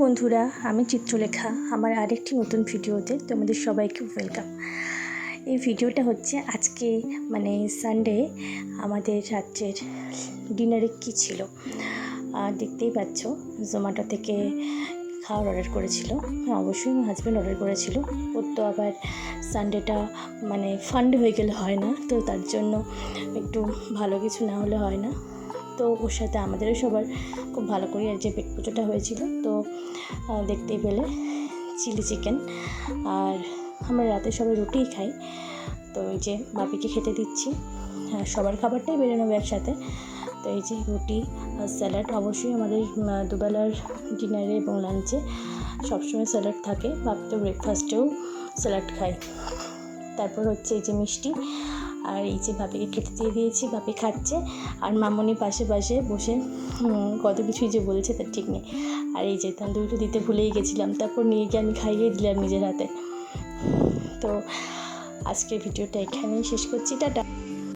বন্ধুরা, আমি চিত্রলেখা। আমার আরেকটি নতুন ভিডিওতে তোমাদের সবাইকে ওয়েলকাম। এই ভিডিওটা হচ্ছে আজকে সানডে আমাদের রাত্রের ডিনারে কী ছিল। দেখতেই পাচ্ছ, জোম্যাটো থেকে খাওয়ার অর্ডার করেছিল। অবশ্যই আমার হাজব্যান্ড অর্ডার করেছিল। ওর তো আবার সানডেটা ফান্ডে হয়ে গেলে হয় না, তো তার জন্য একটু ভালো কিছু না হলে হয় না। তো ওর সাথে আমাদেরও সবার খুব ভালো করে আর যে পেট পুজোটা হয়েছিল। তো দেখতেই পেলে চিলি চিকেন, আর আমরা রাতে সবাই রুটিই খাই। তো এই যে বাপিকে খেতে দিচ্ছি, সবার খাবারটাই বেড়ে নেবো একসাথে। তো এই যে রুটি আর স্যালাড, অবশ্যই আমাদের দুবেলার ডিনারে এবং লাঞ্চে সবসময় স্যালাড থাকে। বাপি তো ব্রেকফাস্টেও স্যালাড খায়। তারপর হচ্ছে এই যে মিষ্টি, আর এই যে বাপিকে খেতে দিয়ে দিয়েছি, বাপি খাচ্ছে। আর মামনি পাশে পাশে বসে কত কিছুই যে বলছে তার ঠিক নেই। আর এই যে তন্দুরিটা দিতে ভুলেই গেছিলাম, তারপর নিয়ে গিয়ে আমি খাইয়ে দিলাম নিজের হাতে। তো আজকের ভিডিওটা এখানেই শেষ করছি, টাটা।